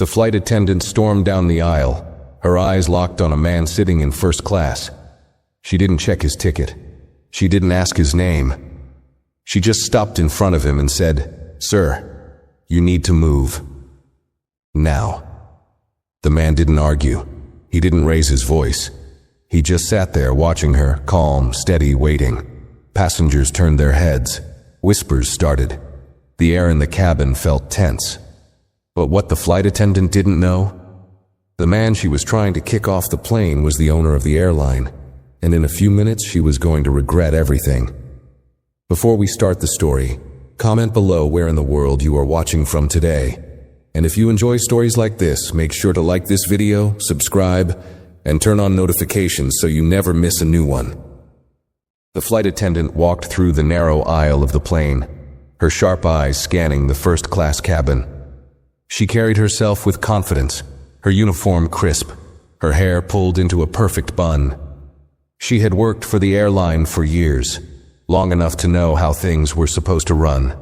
The flight attendant stormed down the aisle, her eyes locked on a man sitting in first class. She didn't check his ticket. She didn't ask his name. She just stopped in front of him and said, "Sir, you need to move. Now." The man didn't argue. He didn't raise his voice. He just sat there watching her, calm, steady, waiting. Passengers turned their heads. Whispers started. The air in the cabin felt tense. But what the flight attendant didn't know? The man she was trying to kick off the plane was the owner of the airline, and in a few minutes she was going to regret everything. Before we start the story, comment below where in the world you are watching from today. And if you enjoy stories like this, make sure to like this video, subscribe, and turn on notifications so you never miss a new one. The flight attendant walked through the narrow aisle of the plane, her sharp eyes scanning the first-class cabin. She carried herself with confidence, her uniform crisp, her hair pulled into a perfect bun. She had worked for the airline for years, long enough to know how things were supposed to run.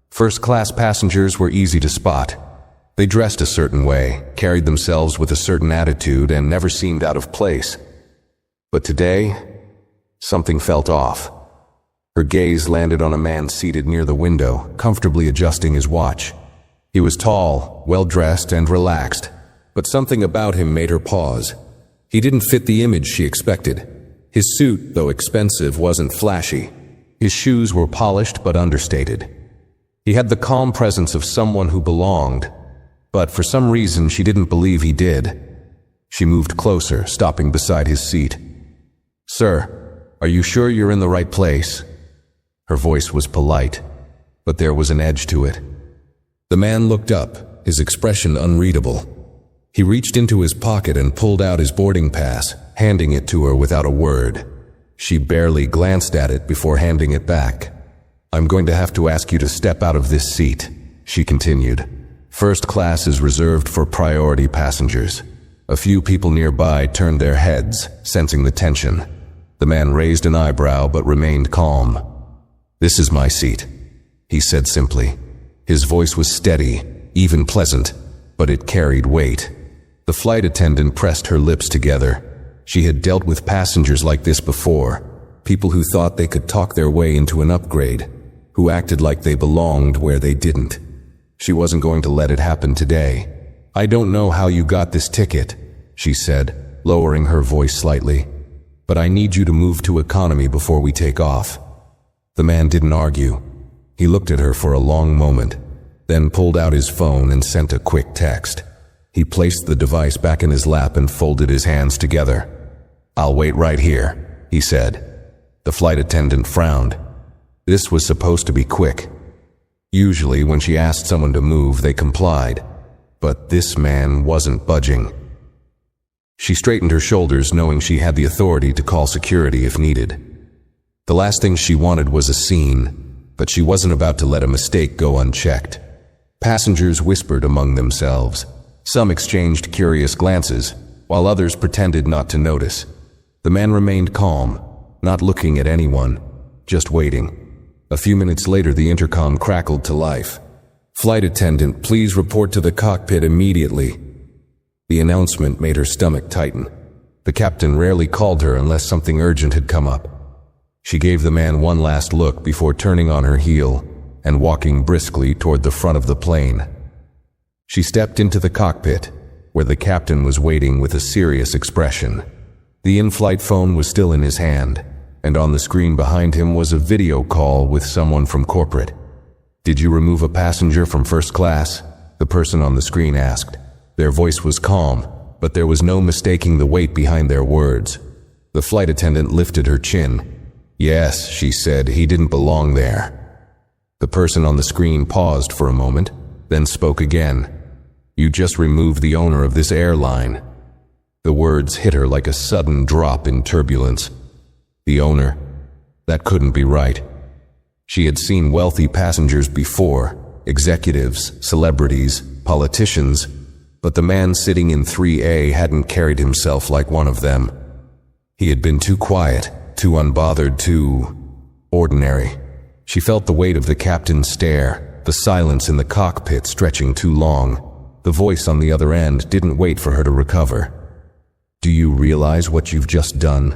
First-class passengers were easy to spot. They dressed a certain way, carried themselves with a certain attitude, and never seemed out of place. But today, something felt off. Her gaze landed on a man seated near the window, comfortably adjusting his watch. He was tall, well-dressed, and relaxed, but something about him made her pause. He didn't fit the image she expected. His suit, though expensive, wasn't flashy. His shoes were polished but understated. He had the calm presence of someone who belonged, but for some reason she didn't believe he did. She moved closer, stopping beside his seat. "Sir, are you sure you're in the right place?" Her voice was polite, but there was an edge to it. The man looked up, his expression unreadable. He reached into his pocket and pulled out his boarding pass, handing it to her without a word. She barely glanced at it before handing it back. "I'm going to have to ask you to step out of this seat," she continued. "First class is reserved for priority passengers." A few people nearby turned their heads, sensing the tension. The man raised an eyebrow but remained calm. "This is my seat," he said simply. His voice was steady, even pleasant, but it carried weight. The flight attendant pressed her lips together. She had dealt with passengers like this before, people who thought they could talk their way into an upgrade, who acted like they belonged where they didn't. She wasn't going to let it happen today. "I don't know how you got this ticket," she said, lowering her voice slightly, "but I need you to move to economy before we take off." The man didn't argue. He looked at her for a long moment, then pulled out his phone and sent a quick text. He placed the device back in his lap and folded his hands together. "I'll wait right here," he said. The flight attendant frowned. This was supposed to be quick. Usually when she asked someone to move, they complied, but this man wasn't budging. She straightened her shoulders, knowing she had the authority to call security if needed. The last thing she wanted was a scene, but she wasn't about to let a mistake go unchecked. Passengers whispered among themselves. Some exchanged curious glances, while others pretended not to notice. The man remained calm, not looking at anyone, just waiting. A few minutes later, the intercom crackled to life. "Flight attendant, please report to the cockpit immediately." The announcement made her stomach tighten. The captain rarely called her unless something urgent had come up. She gave the man one last look before turning on her heel and walking briskly toward the front of the plane. She stepped into the cockpit, where the captain was waiting with a serious expression. The in-flight phone was still in his hand, and on the screen behind him was a video call with someone from corporate. "Did you remove a passenger from first class?" the person on the screen asked. Their voice was calm, but there was no mistaking the weight behind their words. The flight attendant lifted her chin. "Yes," she said, "he didn't belong there." The person on the screen paused for a moment, then spoke again. "You just removed the owner of this airline." The words hit her like a sudden drop in turbulence. The owner? That couldn't be right. She had seen wealthy passengers before, executives, celebrities, politicians, but the man sitting in 3A hadn't carried himself like one of them. He had been too quiet, too unbothered, too ordinary. She felt the weight of the captain's stare, the silence in the cockpit stretching too long. The voice on the other end didn't wait for her to recover. "Do you realize what you've just done?"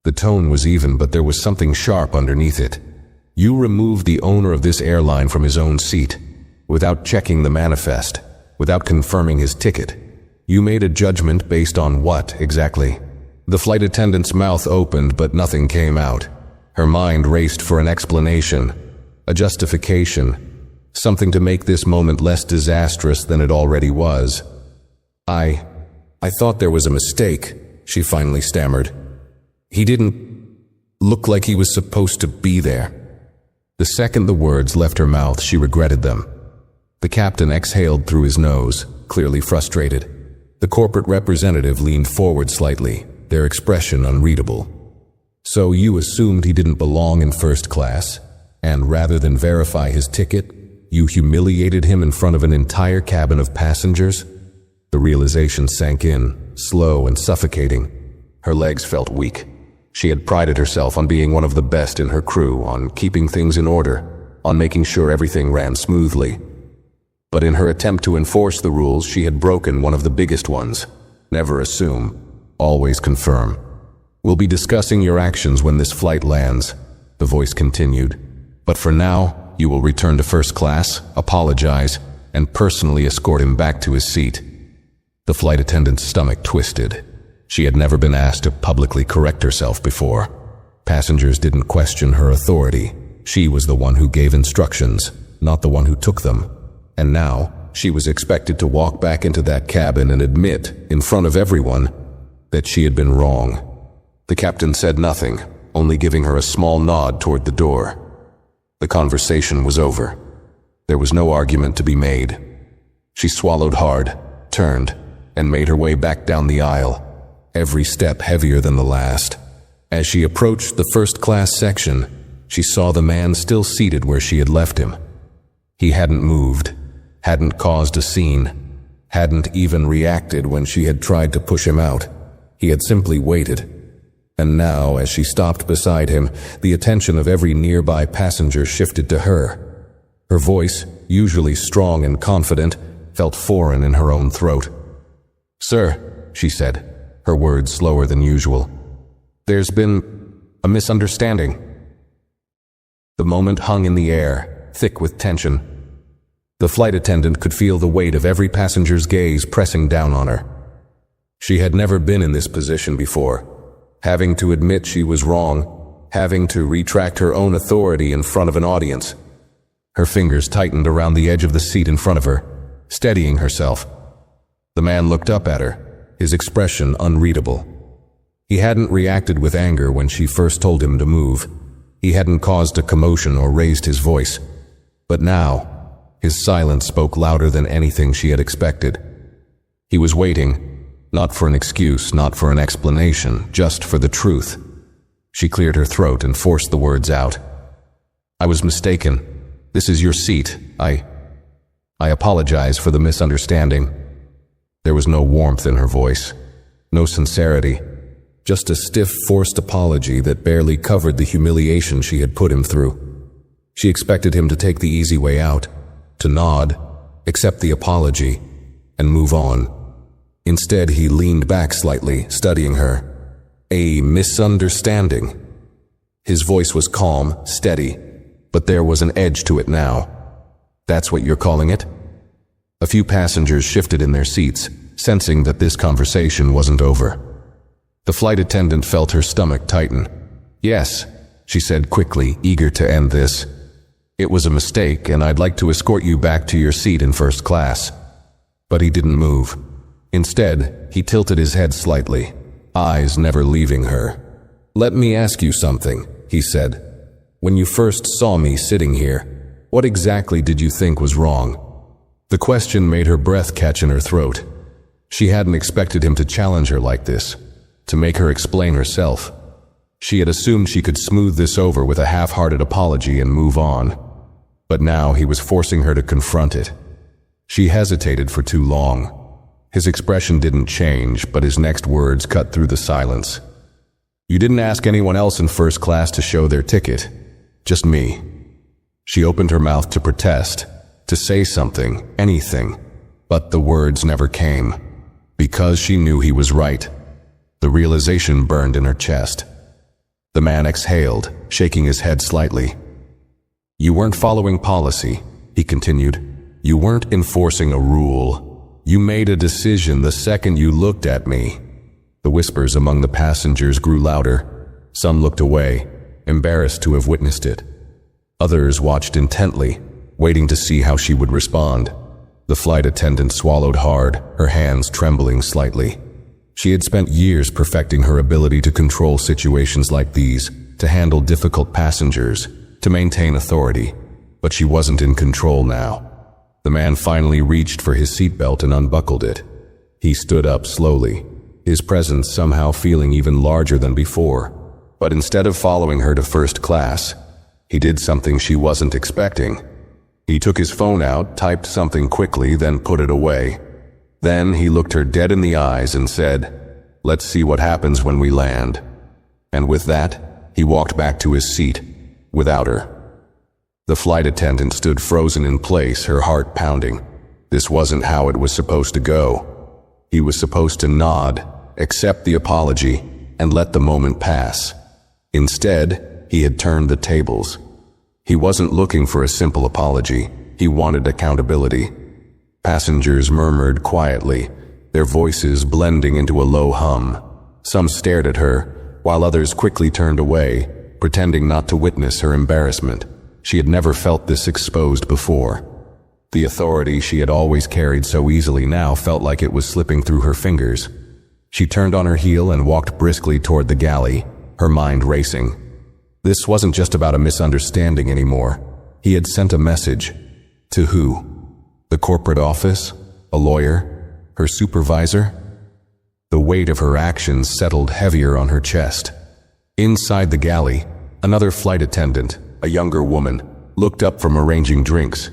The tone was even, but there was something sharp underneath it. "You removed the owner of this airline from his own seat, without checking the manifest, without confirming his ticket. You made a judgment based on what, exactly?" The flight attendant's mouth opened, but nothing came out. Her mind raced for an explanation, a justification, something to make this moment less disastrous than it already was. I thought there was a mistake," she finally stammered. "He didn't look like he was supposed to be there." The second the words left her mouth, she regretted them. The captain exhaled through his nose, clearly frustrated. The corporate representative leaned forward slightly, their expression unreadable. "So you assumed he didn't belong in first class, and rather than verify his ticket, you humiliated him in front of an entire cabin of passengers?" The realization sank in, slow and suffocating. Her legs felt weak. She had prided herself on being one of the best in her crew, on keeping things in order, on making sure everything ran smoothly. But in her attempt to enforce the rules, she had broken one of the biggest ones. Never assume, always confirm. "We'll be discussing your actions when this flight lands," the voice continued. "But for now, you will return to first class, apologize, and personally escort him back to his seat." The flight attendant's stomach twisted. She had never been asked to publicly correct herself before. Passengers didn't question her authority. She was the one who gave instructions, not the one who took them. And now, she was expected to walk back into that cabin and admit, in front of everyone, that she had been wrong. The captain said nothing, only giving her a small nod toward the door. The conversation was over. There was no argument to be made. She swallowed hard, turned, and made her way back down the aisle, every step heavier than the last. As she approached the first-class section, she saw the man still seated where she had left him. He hadn't moved, hadn't caused a scene, hadn't even reacted when she had tried to push him out. He had simply waited. And now, as she stopped beside him, the attention of every nearby passenger shifted to her. Her voice, usually strong and confident, felt foreign in her own throat. "Sir," she said, her words slower than usual, "there's been a misunderstanding." The moment hung in the air, thick with tension. The flight attendant could feel the weight of every passenger's gaze pressing down on her. She had never been in this position before, having to admit she was wrong, having to retract her own authority in front of an audience. Her fingers tightened around the edge of the seat in front of her, steadying herself. The man looked up at her, his expression unreadable. He hadn't reacted with anger when she first told him to move. He hadn't caused a commotion or raised his voice. But now, his silence spoke louder than anything she had expected. He was waiting, not for an excuse, not for an explanation, just for the truth. She cleared her throat and forced the words out. "I was mistaken. This is your seat. I apologize for the misunderstanding." There was no warmth in her voice, no sincerity, just a stiff, forced apology that barely covered the humiliation she had put him through. She expected him to take the easy way out, to nod, accept the apology, and move on. Instead, he leaned back slightly, studying her. "A misunderstanding." His voice was calm, steady, but there was an edge to it now. "That's what you're calling it?" A few passengers shifted in their seats, sensing that this conversation wasn't over. The flight attendant felt her stomach tighten. "Yes," she said quickly, eager to end this. "It was a mistake, and I'd like to escort you back to your seat in first class." But he didn't move. Instead, he tilted his head slightly, eyes never leaving her. "Let me ask you something," he said. "When you first saw me sitting here, what exactly did you think was wrong?" The question made her breath catch in her throat. She hadn't expected him to challenge her like this, to make her explain herself. She had assumed she could smooth this over with a half-hearted apology and move on. But now he was forcing her to confront it. She hesitated for too long. His expression didn't change, but his next words cut through the silence. "You didn't ask anyone else in first class to show their ticket. Just me." She opened her mouth to protest, to say something, anything. But the words never came. Because she knew he was right. The realization burned in her chest. The man exhaled, shaking his head slightly. "You weren't following policy," he continued. "You weren't enforcing a rule. You made a decision the second you looked at me." The whispers among the passengers grew louder. Some looked away, embarrassed to have witnessed it. Others watched intently, waiting to see how she would respond. The flight attendant swallowed hard, her hands trembling slightly. She had spent years perfecting her ability to control situations like these, to handle difficult passengers, to maintain authority, but she wasn't in control now. The man finally reached for his seatbelt and unbuckled it. He stood up slowly, his presence somehow feeling even larger than before. But instead of following her to first class, he did something she wasn't expecting. He took his phone out, typed something quickly, then put it away. Then he looked her dead in the eyes and said, "Let's see what happens when we land." And with that, he walked back to his seat, without her. The flight attendant stood frozen in place, her heart pounding. This wasn't how it was supposed to go. He was supposed to nod, accept the apology, and let the moment pass. Instead, he had turned the tables. He wasn't looking for a simple apology. He wanted accountability. Passengers murmured quietly, their voices blending into a low hum. Some stared at her, while others quickly turned away, pretending not to witness her embarrassment. She had never felt this exposed before. The authority she had always carried so easily now felt like it was slipping through her fingers. She turned on her heel and walked briskly toward the galley, her mind racing. This wasn't just about a misunderstanding anymore. He had sent a message. To who? The corporate office? A lawyer? Her supervisor? The weight of her actions settled heavier on her chest. Inside the galley, another flight attendant, a younger woman, looked up from arranging drinks.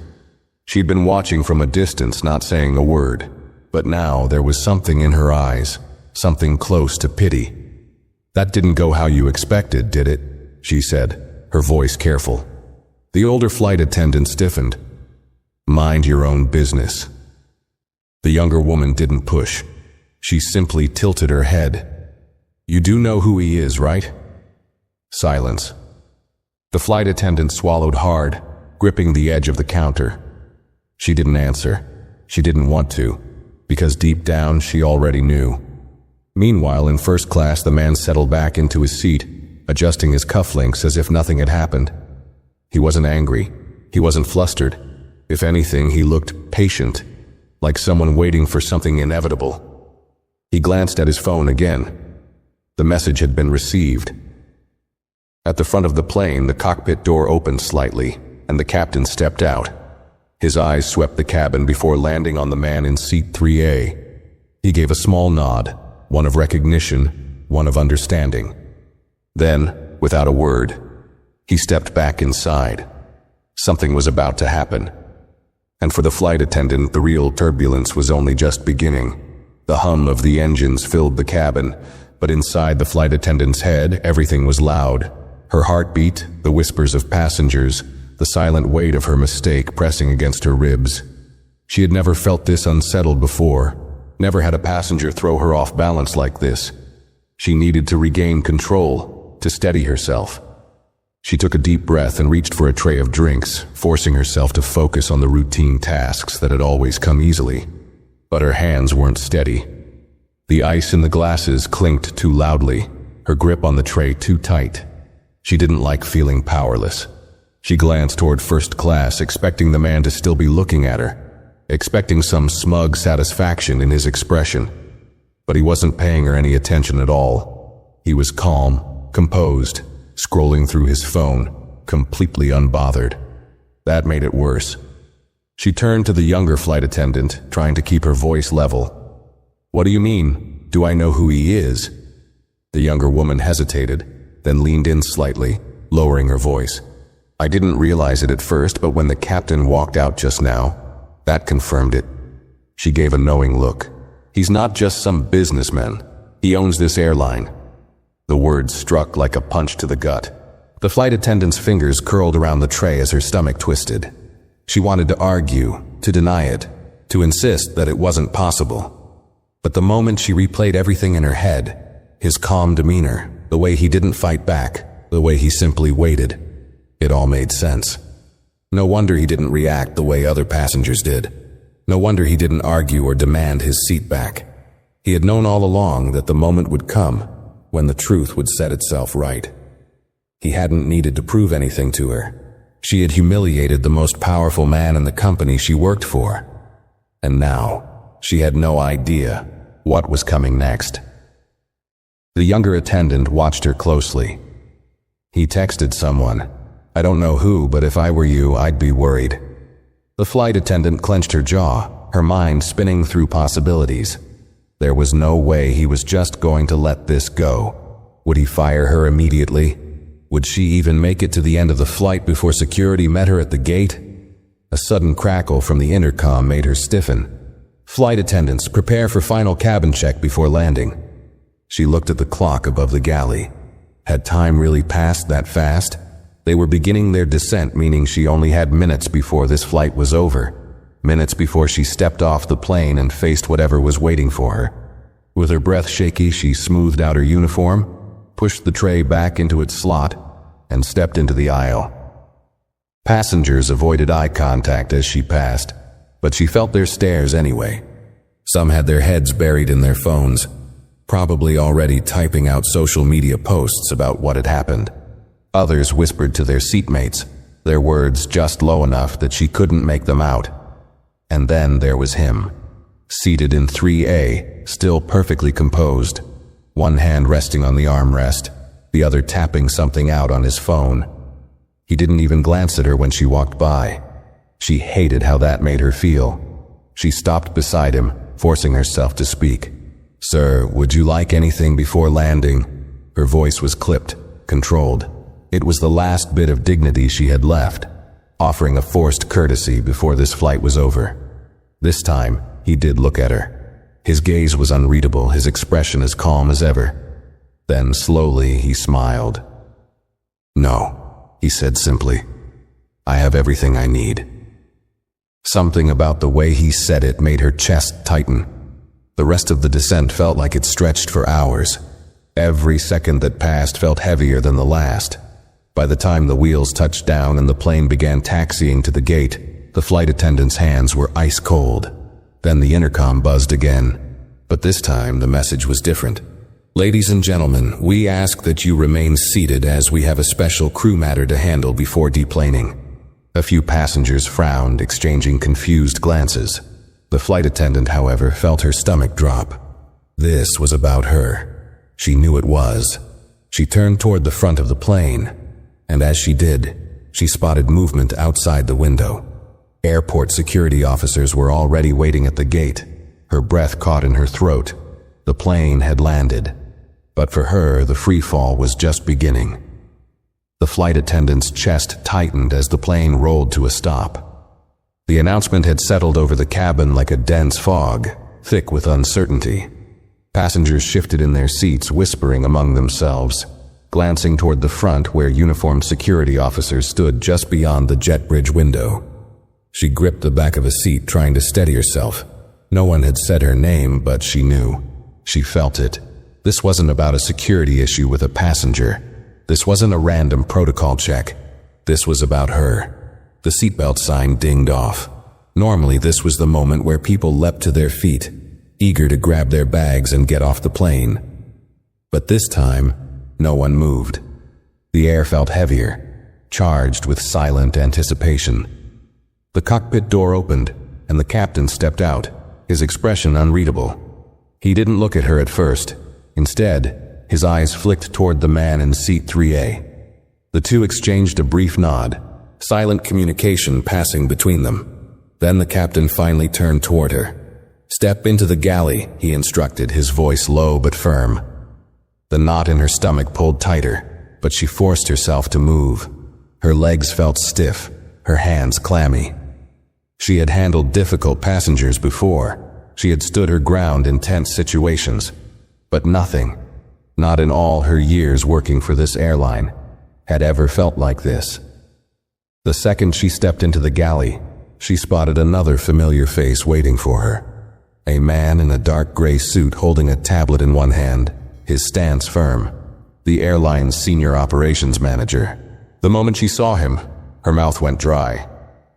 She'd been watching from a distance, not saying a word. But now there was something in her eyes, something close to pity. "That didn't go how you expected, did it?" she said, her voice careful. The older flight attendant stiffened. "Mind your own business." The younger woman didn't push. She simply tilted her head. "You do know who he is, right?" Silence. The flight attendant swallowed hard, gripping the edge of the counter. She didn't answer. She didn't want to, because deep down she already knew. Meanwhile, in first class, the man settled back into his seat, adjusting his cufflinks as if nothing had happened. He wasn't angry. He wasn't flustered. If anything, he looked patient, like someone waiting for something inevitable. He glanced at his phone again. The message had been received. At the front of the plane, the cockpit door opened slightly, and the captain stepped out. His eyes swept the cabin before landing on the man in seat 3A. He gave a small nod, one of recognition, one of understanding. Then, without a word, he stepped back inside. Something was about to happen. And for the flight attendant, the real turbulence was only just beginning. The hum of the engines filled the cabin, but inside the flight attendant's head, everything was loud. Her heartbeat, the whispers of passengers, the silent weight of her mistake pressing against her ribs. She had never felt this unsettled before, never had a passenger throw her off balance like this. She needed to regain control, to steady herself. She took a deep breath and reached for a tray of drinks, forcing herself to focus on the routine tasks that had always come easily. But her hands weren't steady. The ice in the glasses clinked too loudly, her grip on the tray too tight. She didn't like feeling powerless. She glanced toward first class, expecting the man to still be looking at her, expecting some smug satisfaction in his expression. But he wasn't paying her any attention at all. He was calm, composed, scrolling through his phone, completely unbothered. That made it worse. She turned to the younger flight attendant, trying to keep her voice level. "What do you mean? Do I know who he is?" The younger woman hesitated, then leaned in slightly, lowering her voice. "I didn't realize it at first, but when the captain walked out just now, that confirmed it." She gave a knowing look. "He's not just some businessman. He owns this airline." The words struck like a punch to the gut. The flight attendant's fingers curled around the tray as her stomach twisted. She wanted to argue, to deny it, to insist that it wasn't possible. But the moment she replayed everything in her head, his calm demeanor, the way he didn't fight back, the way he simply waited, it all made sense. No wonder he didn't react the way other passengers did. No wonder he didn't argue or demand his seat back. He had known all along that the moment would come when the truth would set itself right. He hadn't needed to prove anything to her. She had humiliated the most powerful man in the company she worked for. And now, she had no idea what was coming next. The younger attendant watched her closely. He texted someone. I don't know who, but if I were you, I'd be worried. The flight attendant clenched her jaw, her mind spinning through possibilities. There was no way he was just going to let this go. Would he fire her immediately? Would she even make it to the end of the flight before security met her at the gate? A sudden crackle from the intercom made her stiffen. Flight attendants, prepare for final cabin check before landing. She looked at the clock above the galley. Had time really passed that fast? They were beginning their descent, meaning she only had minutes before this flight was over. Minutes before she stepped off the plane and faced whatever was waiting for her. With her breath shaky, she smoothed out her uniform, pushed the tray back into its slot, and stepped into the aisle. Passengers avoided eye contact as she passed, but she felt their stares anyway. Some had their heads buried in their phones, probably already typing out social media posts about what had happened. Others whispered to their seatmates, their words just low enough that she couldn't make them out. And then there was him, seated in 3A, still perfectly composed, one hand resting on the armrest, the other tapping something out on his phone. He didn't even glance at her when she walked by. She hated how that made her feel. She stopped beside him, forcing herself to speak. Sir, would you like anything before landing? Her voice was clipped, controlled. It was the last bit of dignity she had left, offering a forced courtesy before this flight was over. This time, he did look at her. His gaze was unreadable, his expression as calm as ever. Then slowly he smiled. No, he said simply. I have everything I need. Something about the way he said it made her chest tighten. The rest of the descent felt like it stretched for hours. Every second that passed felt heavier than the last. By the time the wheels touched down and the plane began taxiing to the gate, the flight attendant's hands were ice cold. Then the intercom buzzed again. But this time the message was different. Ladies and gentlemen, we ask that you remain seated as we have a special crew matter to handle before deplaning. A few passengers frowned, exchanging confused glances. The flight attendant, however, felt her stomach drop. This was about her. She knew it was. She turned toward the front of the plane, and as she did, she spotted movement outside the window. Airport security officers were already waiting at the gate. Her breath caught in her throat. The plane had landed. But for her, the free fall was just beginning. The flight attendant's chest tightened as the plane rolled to a stop. The announcement had settled over the cabin like a dense fog, thick with uncertainty. Passengers shifted in their seats, whispering among themselves, glancing toward the front where uniformed security officers stood just beyond the jet bridge window. She gripped the back of a seat, trying to steady herself. No one had said her name, but she knew. She felt it. This wasn't about a security issue with a passenger. This wasn't a random protocol check. This was about her. The seatbelt sign dinged off. Normally, this was the moment where people leapt to their feet, eager to grab their bags and get off the plane. But this time, no one moved. The air felt heavier, charged with silent anticipation. The cockpit door opened, and the captain stepped out, his expression unreadable. He didn't look at her at first. Instead, his eyes flicked toward the man in seat 3A. The two exchanged a brief nod, silent communication passing between them. Then the captain finally turned toward her. "Step into the galley," he instructed, his voice low but firm. The knot in her stomach pulled tighter, but she forced herself to move. Her legs felt stiff, her hands clammy. She had handled difficult passengers before. She had stood her ground in tense situations. But nothing, not in all her years working for this airline, had ever felt like this. The second she stepped into the galley, she spotted another familiar face waiting for her. A man in a dark gray suit holding a tablet in one hand, his stance firm. The airline's senior operations manager. The moment she saw him, her mouth went dry.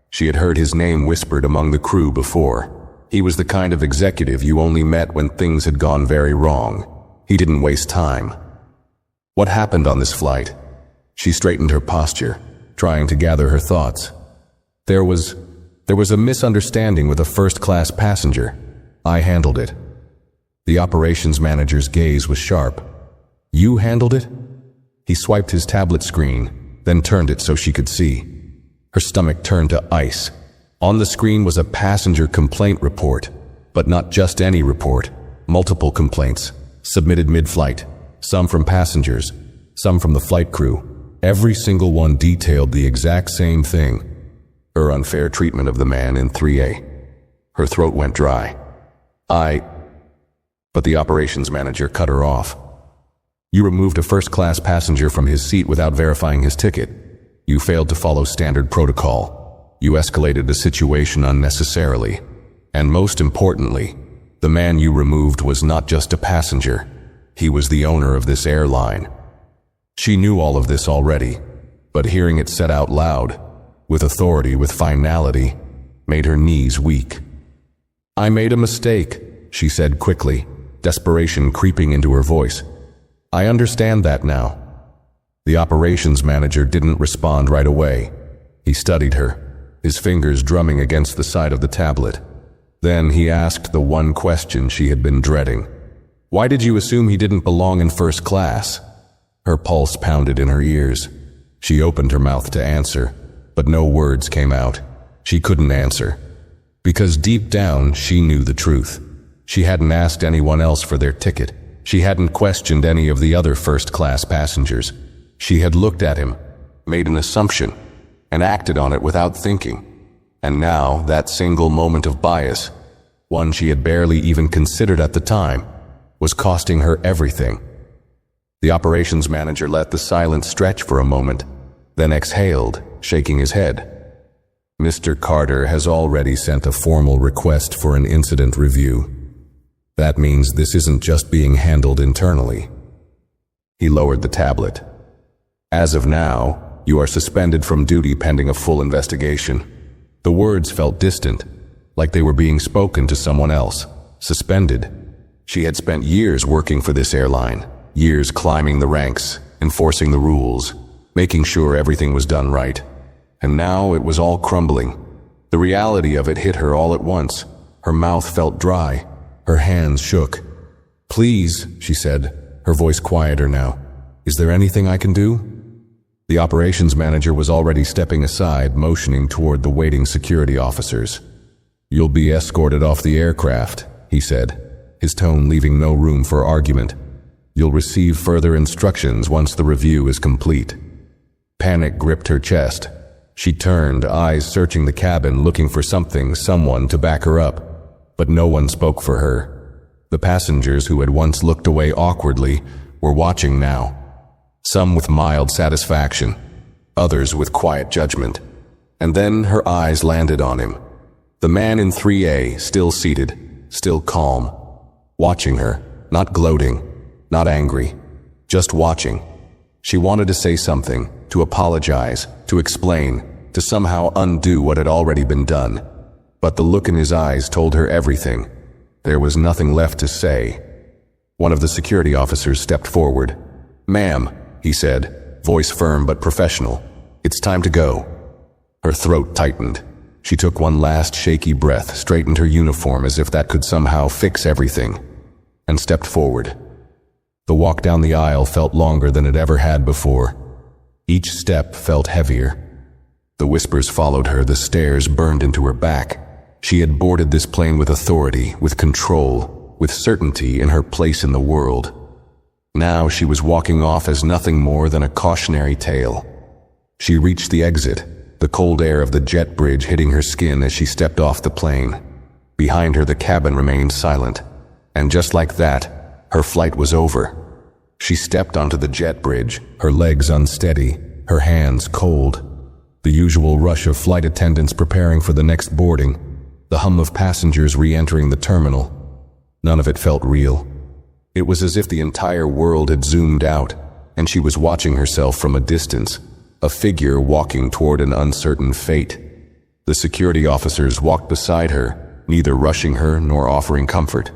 She had heard his name whispered among the crew before. He was the kind of executive you only met when things had gone very wrong. He didn't waste time. What happened on this flight? She straightened her posture, trying to gather her thoughts. There was a misunderstanding with a first-class passenger. I handled it. The operations manager's gaze was sharp. You handled it? He swiped his tablet screen, then turned it so she could see. Her stomach turned to ice. On the screen was a passenger complaint report, but not just any report. Multiple complaints, submitted mid-flight, some from passengers, some from the flight crew. Every single one detailed the exact same thing. Her unfair treatment of the man in 3A. Her throat went dry. But the operations manager cut her off. You removed a first-class passenger from his seat without verifying his ticket. You failed to follow standard protocol. You escalated the situation unnecessarily. And most importantly, the man you removed was not just a passenger. He was the owner of this airline. She knew all of this already, but hearing it said out loud, with authority, with finality, made her knees weak. I made a mistake, she said quickly, desperation creeping into her voice. I understand that now. The operations manager didn't respond right away. He studied her, his fingers drumming against the side of the tablet. Then he asked the one question she had been dreading. Why did you assume he didn't belong in first class? Her pulse pounded in her ears. She opened her mouth to answer, but no words came out. She couldn't answer. Because deep down, she knew the truth. She hadn't asked anyone else for their ticket. She hadn't questioned any of the other first-class passengers. She had looked at him, made an assumption, and acted on it without thinking. And now, that single moment of bias, one she had barely even considered at the time, was costing her everything. The operations manager let the silence stretch for a moment, then exhaled, shaking his head. Mr. Carter has already sent a formal request for an incident review. That means this isn't just being handled internally. He lowered the tablet. As of now, you are suspended from duty pending a full investigation. The words felt distant, like they were being spoken to someone else. Suspended. She had spent years working for this airline, years climbing the ranks, enforcing the rules, making sure everything was done right. And now it was all crumbling. The reality of it hit her all at once. Her mouth felt dry. Her hands shook. Please, she said, her voice quieter now. Is there anything I can do? The operations manager was already stepping aside, motioning toward the waiting security officers. You'll be escorted off the aircraft, he said, his tone leaving no room for argument. You'll receive further instructions once the review is complete. Panic gripped her chest. She turned, eyes searching the cabin, looking for someone to back her up. But no one spoke for her. The passengers who had once looked away awkwardly were watching now. Some with mild satisfaction, others with quiet judgment. And then her eyes landed on him. The man in 3A, still seated, still calm. Watching her, not gloating, not angry, just watching. She wanted to say something, to apologize, to explain, to somehow undo what had already been done. But the look in his eyes told her everything. There was nothing left to say. One of the security officers stepped forward. Ma'am, he said, voice firm but professional. It's time to go. Her throat tightened. She took one last shaky breath, straightened her uniform as if that could somehow fix everything, and stepped forward. The walk down the aisle felt longer than it ever had before. Each step felt heavier. The whispers followed her, the stares burned into her back. She had boarded this plane with authority, with control, with certainty in her place in the world. Now she was walking off as nothing more than a cautionary tale. She reached the exit, the cold air of the jet bridge hitting her skin as she stepped off the plane. Behind her the cabin remained silent, and just like that, her flight was over. She stepped onto the jet bridge, her legs unsteady, her hands cold. The usual rush of flight attendants preparing for the next boarding, the hum of passengers re-entering the terminal. None of it felt real. It was as if the entire world had zoomed out, and she was watching herself from a distance, a figure walking toward an uncertain fate. The security officers walked beside her, neither rushing her nor offering comfort.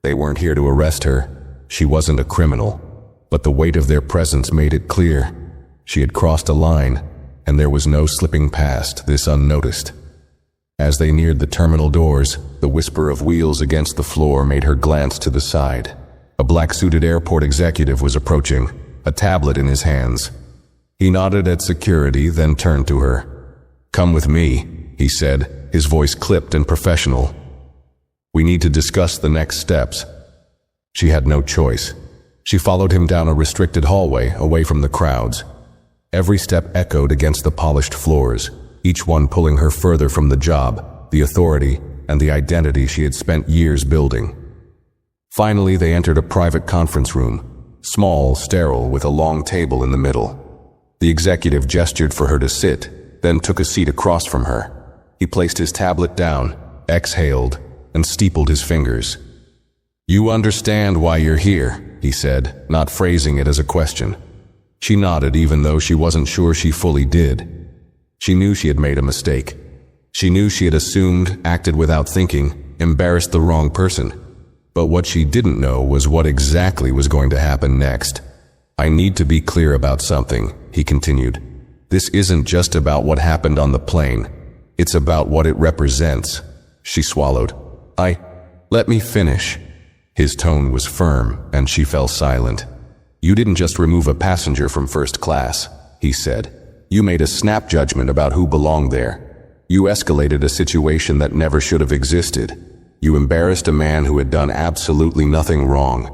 They weren't here to arrest her. She wasn't a criminal. But the weight of their presence made it clear. She had crossed a line, and there was no slipping past this unnoticed. As they neared the terminal doors, the whisper of wheels against the floor made her glance to the side. A black-suited airport executive was approaching, a tablet in his hands. He nodded at security, then turned to her. "Come with me," he said, his voice clipped and professional. "We need to discuss the next steps." She had no choice. She followed him down a restricted hallway, away from the crowds. Every step echoed against the polished floors, each one pulling her further from the job, the authority, and the identity she had spent years building. Finally, they entered a private conference room, small, sterile, with a long table in the middle. The executive gestured for her to sit, then took a seat across from her. He placed his tablet down, exhaled, and steepled his fingers. "You understand why you're here," he said, not phrasing it as a question. She nodded, even though she wasn't sure she fully did. She knew she had made a mistake. She knew she had assumed, acted without thinking, embarrassed the wrong person. But what she didn't know was what exactly was going to happen next. "I need to be clear about something," he continued. "This isn't just about what happened on the plane. It's about what it represents." She swallowed. Let me finish." His tone was firm, and she fell silent. "You didn't just remove a passenger from first class," he said. "You made a snap judgment about who belonged there. You escalated a situation that never should have existed. You embarrassed a man who had done absolutely nothing wrong.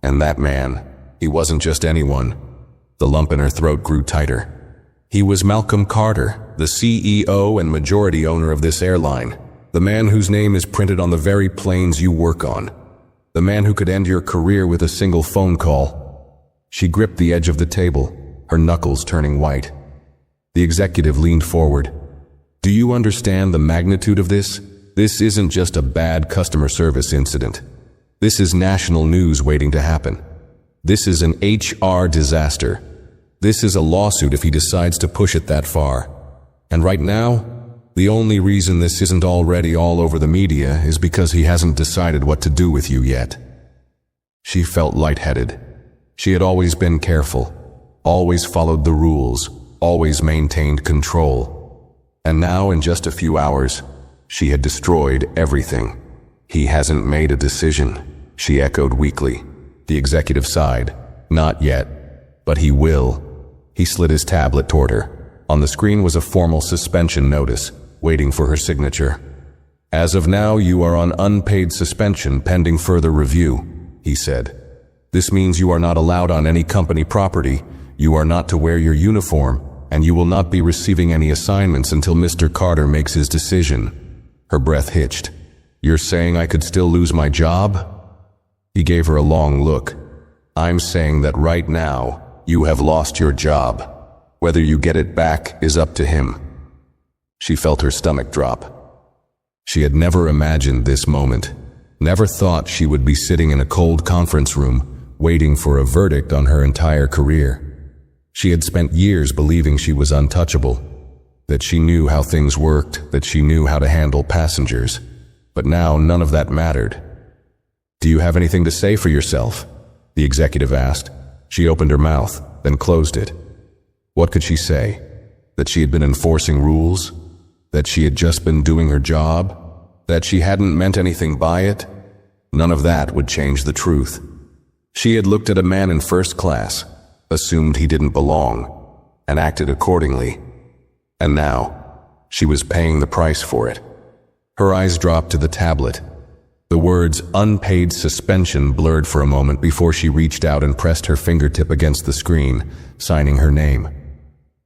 And that man, he wasn't just anyone." The lump in her throat grew tighter. "He was Malcolm Carter, the CEO and majority owner of this airline. The man whose name is printed on the very planes you work on. The man who could end your career with a single phone call." She gripped the edge of the table, her knuckles turning white. The executive leaned forward. "Do you understand the magnitude of this? This isn't just a bad customer service incident. This is national news waiting to happen. This is an HR disaster. This is a lawsuit if he decides to push it that far. And right now, the only reason this isn't already all over the media is because he hasn't decided what to do with you yet." She felt lightheaded. She had always been careful, always followed the rules, always maintained control. And now, in just a few hours, she had destroyed everything. "He hasn't made a decision," she echoed weakly. The executive sighed. "Not yet, but he will." He slid his tablet toward her. On the screen was a formal suspension notice, waiting for her signature. "As of now, you are on unpaid suspension pending further review," he said. "This means you are not allowed on any company property, you are not to wear your uniform, and you will not be receiving any assignments until Mr. Carter makes his decision." Her breath hitched. "You're saying I could still lose my job?" He gave her a long look. "I'm saying that right now, you have lost your job. Whether you get it back is up to him." She felt her stomach drop. She had never imagined this moment, never thought she would be sitting in a cold conference room, waiting for a verdict on her entire career. She had spent years believing she was untouchable, that she knew how things worked, that she knew how to handle passengers. But now none of that mattered. "Do you have anything to say for yourself?" the executive asked. She opened her mouth, then closed it. What could she say? That she had been enforcing rules? That she had just been doing her job? That she hadn't meant anything by it? None of that would change the truth. She had looked at a man in first class, assumed he didn't belong, and acted accordingly. And now, she was paying the price for it. Her eyes dropped to the tablet. The words "unpaid suspension" blurred for a moment before she reached out and pressed her fingertip against the screen, signing her name.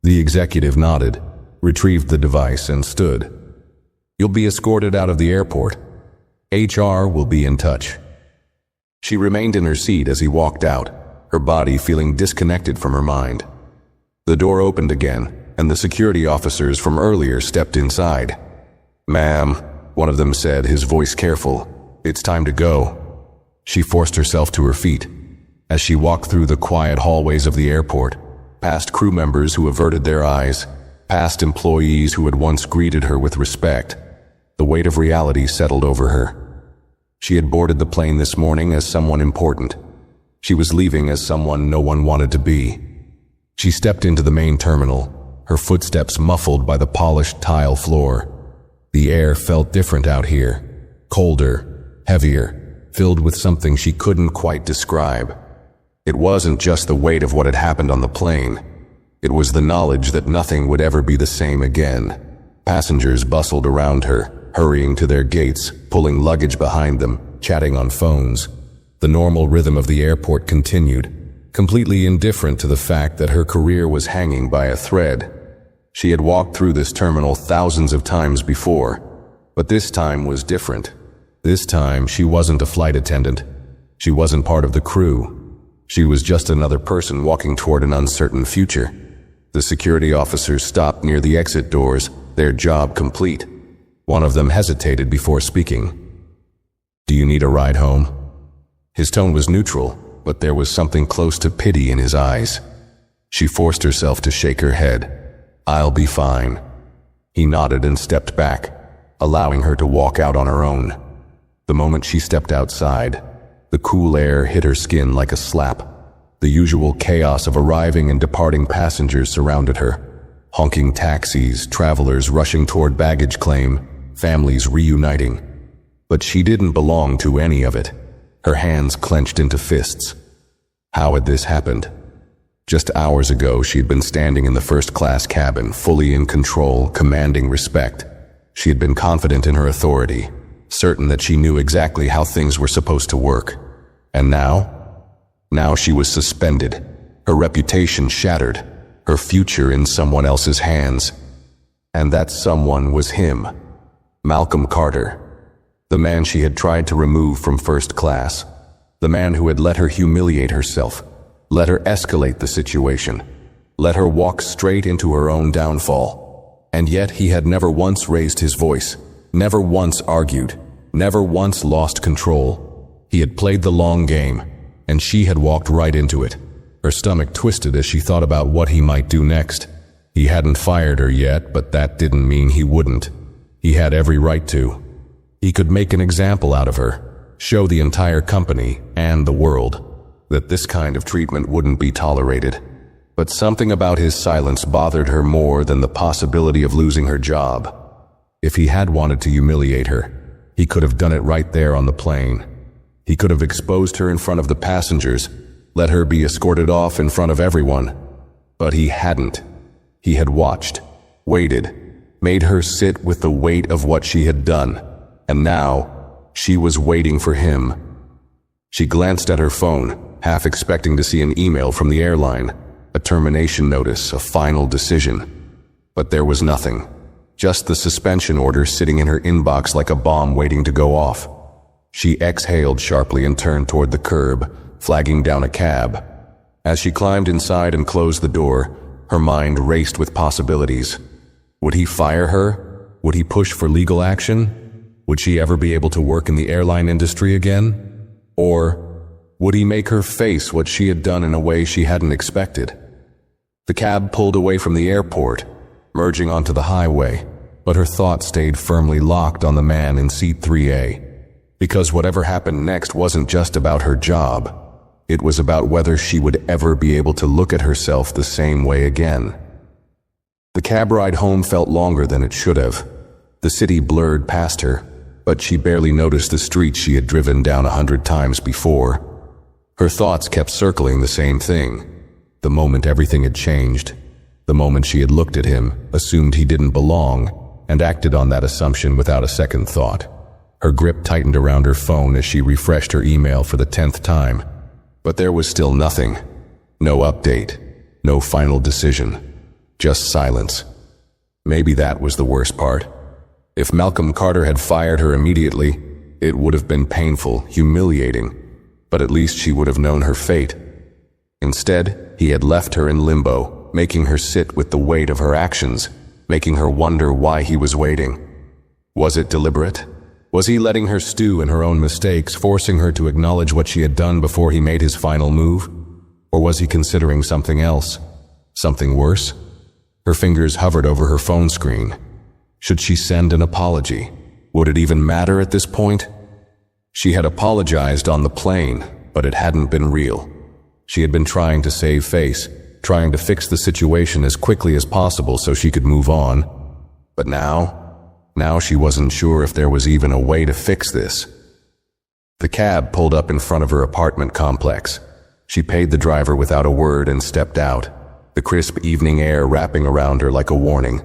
The executive nodded, retrieved the device, and stood. "You'll be escorted out of the airport. HR will be in touch." She remained in her seat as he walked out, her body feeling disconnected from her mind. The door opened again, and the security officers from earlier stepped inside. "Ma'am," one of them said, his voice careful, "it's time to go." She forced herself to her feet. As she walked through the quiet hallways of the airport, past crew members who averted their eyes, past employees who had once greeted her with respect, the weight of reality settled over her. She had boarded the plane this morning as someone important. She was leaving as someone no one wanted to be. She stepped into the main terminal, her footsteps muffled by the polished tile floor. The air felt different out here, colder, heavier, filled with something she couldn't quite describe. It wasn't just the weight of what had happened on the plane. It was the knowledge that nothing would ever be the same again. Passengers bustled around her, hurrying to their gates, pulling luggage behind them, chatting on phones. The normal rhythm of the airport continued, completely indifferent to the fact that her career was hanging by a thread. She had walked through this terminal thousands of times before, but this time was different. This time, she wasn't a flight attendant. She wasn't part of the crew. She was just another person walking toward an uncertain future. The security officers stopped near the exit doors, their job complete. One of them hesitated before speaking. "Do you need a ride home?" His tone was neutral, but there was something close to pity in his eyes. She forced herself to shake her head. "I'll be fine." He nodded and stepped back, allowing her to walk out on her own. The moment she stepped outside, the cool air hit her skin like a slap. The usual chaos of arriving and departing passengers surrounded her. Honking taxis, travelers rushing toward baggage claim, families reuniting. But she didn't belong to any of it. Her hands clenched into fists. How had this happened? Just hours ago, she'd been standing in the first-class cabin, fully in control, commanding respect. She had been confident in her authority, certain that she knew exactly how things were supposed to work. And now she was suspended, her reputation shattered, her future in someone else's hands. And that someone was him, Malcolm Carter, the man she had tried to remove from first class, the man who had let her humiliate herself, let her escalate the situation, let her walk straight into her own downfall. And yet he had never once raised his voice, never once argued, never once lost control. He had played the long game, and she had walked right into it. Her stomach twisted as she thought about what he might do next. He hadn't fired her yet, but that didn't mean he wouldn't. He had every right to. He could make an example out of her, show the entire company and the world that this kind of treatment wouldn't be tolerated. But something about his silence bothered her more than the possibility of losing her job. If he had wanted to humiliate her, he could have done it right there on the plane. He could have exposed her in front of the passengers, let her be escorted off in front of everyone. But he hadn't. He had watched, waited, made her sit with the weight of what she had done. And now, she was waiting for him. She glanced at her phone, half expecting to see an email from the airline, a termination notice, a final decision. But there was nothing. Just the suspension order sitting in her inbox like a bomb waiting to go off. She exhaled sharply and turned toward the curb, flagging down a cab. As she climbed inside and closed the door, her mind raced with possibilities. Would he fire her? Would he push for legal action? Would she ever be able to work in the airline industry again? Or would he make her face what she had done in a way she hadn't expected? The cab pulled away from the airport, merging onto the highway, but her thoughts stayed firmly locked on the man in seat 3A. Because whatever happened next wasn't just about her job. It was about whether she would ever be able to look at herself the same way again. The cab ride home felt longer than it should have. The city blurred past her, but she barely noticed the streets she had driven down 100 times before. Her thoughts kept circling the same thing. The moment everything had changed, the moment she had looked at him, assumed he didn't belong, and acted on that assumption without a second thought. Her grip tightened around her phone as she refreshed her email for the 10th time. But there was still nothing. No update. No final decision. Just silence. Maybe that was the worst part. If Malcolm Carter had fired her immediately, it would have been painful, humiliating, but at least she would have known her fate. Instead, he had left her in limbo, making her sit with the weight of her actions, making her wonder why he was waiting. Was it deliberate? Was he letting her stew in her own mistakes, forcing her to acknowledge what she had done before he made his final move? Or was he considering something else? Something worse? Her fingers hovered over her phone screen. Should she send an apology? Would it even matter at this point? She had apologized on the plane, but it hadn't been real. She had been trying to save face, trying to fix the situation as quickly as possible so she could move on. But now she wasn't sure if there was even a way to fix this. The cab pulled up in front of her apartment complex. She paid the driver without a word and stepped out, the crisp evening air wrapping around her like a warning.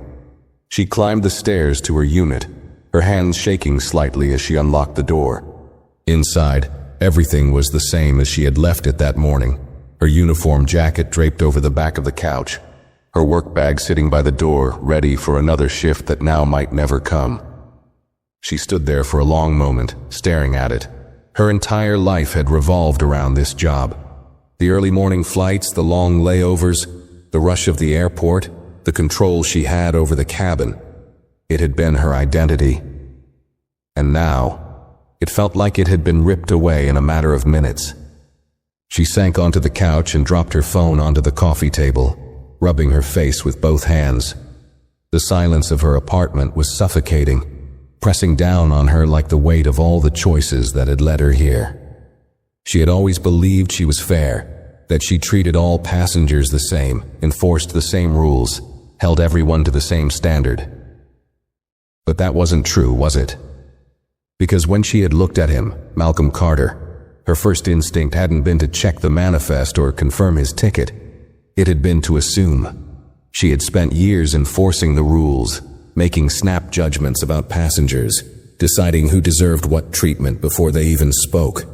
She climbed the stairs to her unit, her hands shaking slightly as she unlocked the door. Inside, everything was the same as she had left it that morning. Her uniform jacket draped over the back of the couch, her work bag sitting by the door, ready for another shift that now might never come. She stood there for a long moment, staring at it. Her entire life had revolved around this job. The early morning flights, the long layovers, the rush of the airport, the control she had over the cabin. It had been her identity. And now, it felt like it had been ripped away in a matter of minutes. She sank onto the couch and dropped her phone onto the coffee table, rubbing her face with both hands. The silence of her apartment was suffocating, pressing down on her like the weight of all the choices that had led her here. She had always believed she was fair, that she treated all passengers the same, enforced the same rules, held everyone to the same standard. But that wasn't true, was it? Because when she had looked at him, Malcolm Carter, her first instinct hadn't been to check the manifest or confirm his ticket. It had been to assume. She had spent years enforcing the rules, making snap judgments about passengers, deciding who deserved what treatment before they even spoke.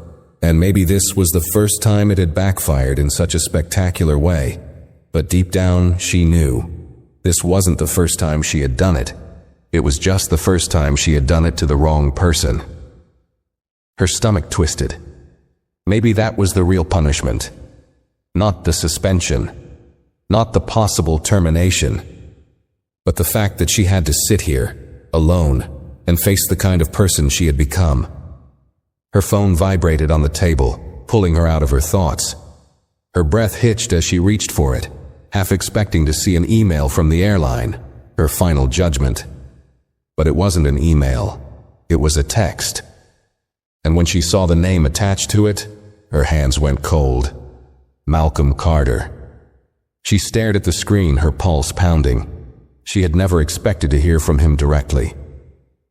And maybe this was the first time it had backfired in such a spectacular way. But deep down, she knew. This wasn't the first time she had done it. It was just the first time she had done it to the wrong person. Her stomach twisted. Maybe that was the real punishment. Not the suspension. Not the possible termination. But the fact that she had to sit here, alone, and face the kind of person she had become. Her phone vibrated on the table, pulling her out of her thoughts. Her breath hitched as she reached for it, half expecting to see an email from the airline, her final judgment. But it wasn't an email. It was a text. And when she saw the name attached to it, her hands went cold. Malcolm Carter. She stared at the screen, her pulse pounding. She had never expected to hear from him directly.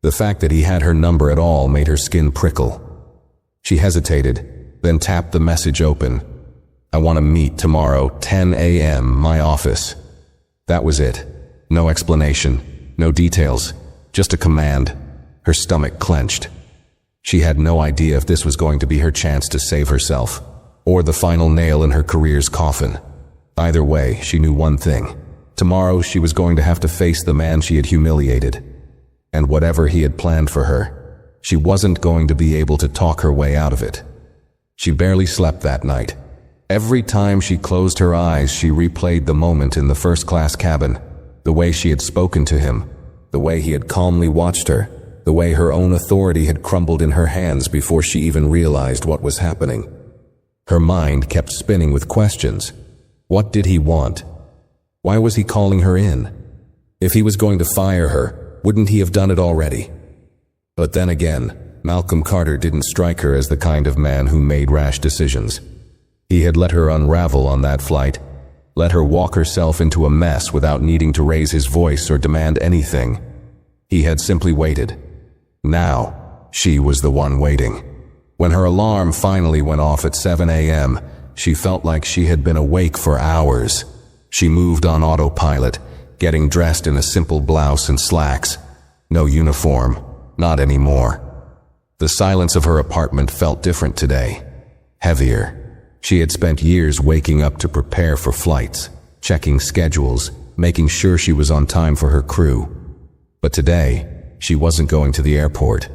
The fact that he had her number at all made her skin prickle. She hesitated, then tapped the message open. "I want to meet tomorrow, 10 a.m., my office." That was it. No explanation, no details, just a command. Her stomach clenched. She had no idea if this was going to be her chance to save herself, or the final nail in her career's coffin. Either way, she knew one thing. Tomorrow she was going to have to face the man she had humiliated. And whatever he had planned for her, she wasn't going to be able to talk her way out of it. She barely slept that night. Every time she closed her eyes, she replayed the moment in the first-class cabin, the way she had spoken to him, the way he had calmly watched her, the way her own authority had crumbled in her hands before she even realized what was happening. Her mind kept spinning with questions. What did he want? Why was he calling her in? If he was going to fire her, wouldn't he have done it already? But then again, Malcolm Carter didn't strike her as the kind of man who made rash decisions. He had let her unravel on that flight, let her walk herself into a mess without needing to raise his voice or demand anything. He had simply waited. Now, she was the one waiting. When her alarm finally went off at 7 a.m., she felt like she had been awake for hours. She moved on autopilot, getting dressed in a simple blouse and slacks. No uniform, not anymore. The silence of her apartment felt different today, heavier. She had spent years waking up to prepare for flights, checking schedules, making sure she was on time for her crew. But today, she wasn't going to the airport.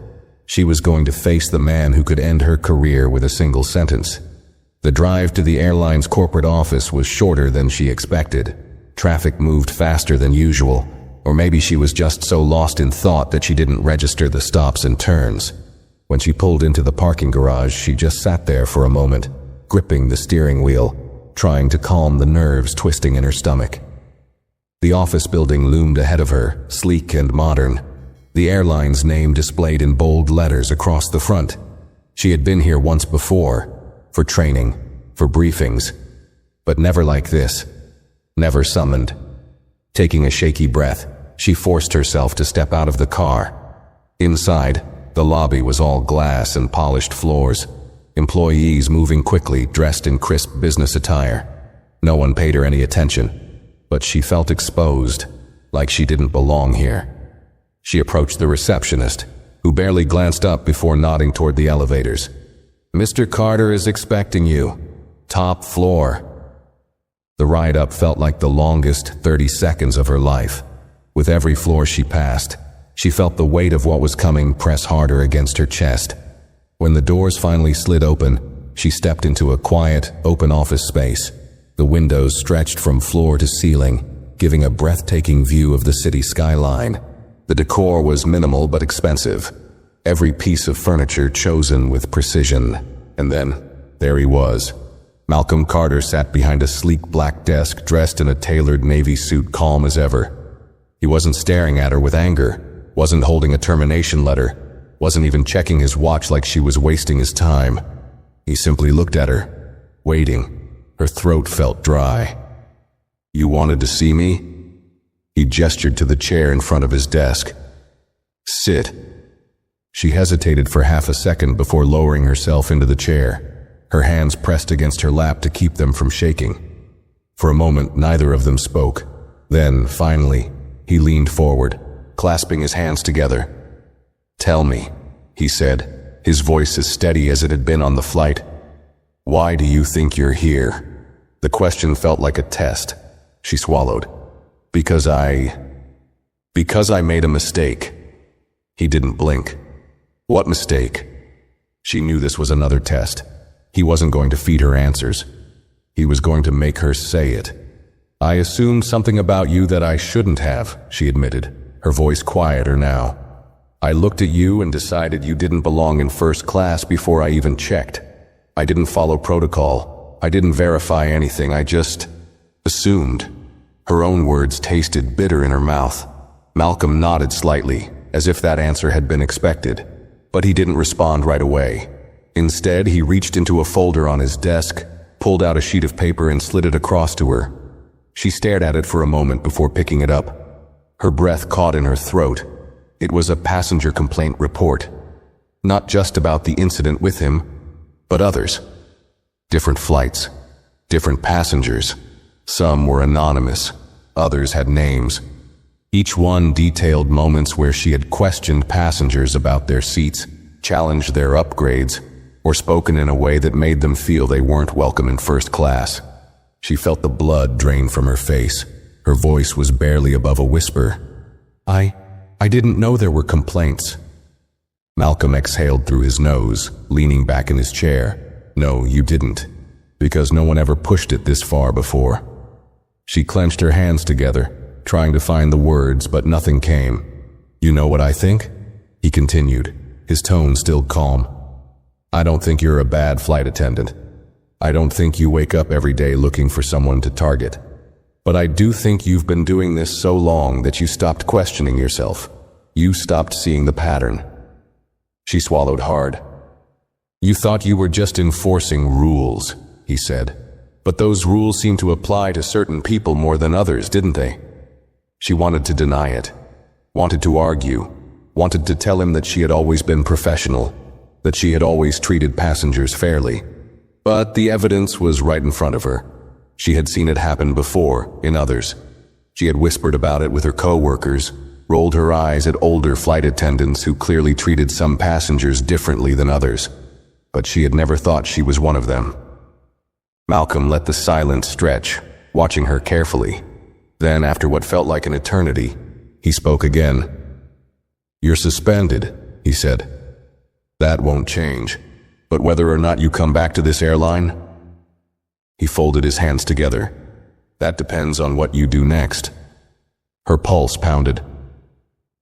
She was going to face the man who could end her career with a single sentence. The drive to the airline's corporate office was shorter than she expected. Traffic moved faster than usual, or maybe she was just so lost in thought that she didn't register the stops and turns. When she pulled into the parking garage, she just sat there for a moment, gripping the steering wheel, trying to calm the nerves twisting in her stomach. The office building loomed ahead of her, sleek and modern, the airline's name displayed in bold letters across the front. She had been here once before, for training, for briefings, but never like this, never summoned. Taking a shaky breath, she forced herself to step out of the car. Inside, the lobby was all glass and polished floors, employees moving quickly, dressed in crisp business attire. No one paid her any attention, but she felt exposed, like she didn't belong here. She approached the receptionist, who barely glanced up before nodding toward the elevators. "Mr. Carter is expecting you. Top floor." The ride up felt like the longest 30 seconds of her life. With every floor she passed, she felt the weight of what was coming press harder against her chest. When the doors finally slid open, she stepped into a quiet, open office space. The windows stretched from floor to ceiling, giving a breathtaking view of the city skyline. The decor was minimal but expensive, every piece of furniture chosen with precision. And then, there he was. Malcolm Carter sat behind a sleek black desk, dressed in a tailored navy suit, calm as ever. He wasn't staring at her with anger, wasn't holding a termination letter, wasn't even checking his watch like she was wasting his time. He simply looked at her, waiting. Her throat felt dry. "You wanted to see me?" He gestured to the chair in front of his desk. "Sit." She hesitated for half a second before lowering herself into the chair, her hands pressed against her lap to keep them from shaking. For a moment, neither of them spoke. Then, finally, he leaned forward, clasping his hands together. "Tell me," he said, his voice as steady as it had been on the flight. "Why do you think you're here?" The question felt like a test. She swallowed. Because I made a mistake." He didn't blink. "What mistake?" She knew this was another test. He wasn't going to feed her answers. He was going to make her say it. "I assumed something about you that I shouldn't have," she admitted, her voice quieter now. "I looked at you and decided you didn't belong in first class before I even checked. I didn't follow protocol. I didn't verify anything. I just assumed." Her own words tasted bitter in her mouth. Malcolm nodded slightly, as if that answer had been expected, but he didn't respond right away. Instead, he reached into a folder on his desk, pulled out a sheet of paper and slid it across to her. She stared at it for a moment before picking it up. Her breath caught in her throat. It was a passenger complaint report. Not just about the incident with him, but others. Different flights, different passengers. Some were anonymous, others had names. Each one detailed moments where she had questioned passengers about their seats, challenged their upgrades, or spoken in a way that made them feel they weren't welcome in first class. She felt the blood drain from her face. Her voice was barely above a whisper. I didn't know there were complaints." Malcolm exhaled through his nose, leaning back in his chair. "No, you didn't, because no one ever pushed it this far before." She clenched her hands together, trying to find the words, but nothing came. "You know what I think?" he continued, his tone still calm. "I don't think you're a bad flight attendant. I don't think you wake up every day looking for someone to target. But I do think you've been doing this so long that you stopped questioning yourself. You stopped seeing the pattern." She swallowed hard. "You thought you were just enforcing rules," he said. "But those rules seem to apply to certain people more than others, didn't they?" She wanted to deny it, wanted to argue, wanted to tell him that she had always been professional, that she had always treated passengers fairly. But the evidence was right in front of her. She had seen it happen before, in others. She had whispered about it with her co-workers, rolled her eyes at older flight attendants who clearly treated some passengers differently than others. But she had never thought she was one of them. Malcolm let the silence stretch, watching her carefully. Then, after what felt like an eternity, he spoke again. "You're suspended," he said. "That won't change. But whether or not you come back to this airline..." He folded his hands together. That depends on what you do next. Her pulse pounded.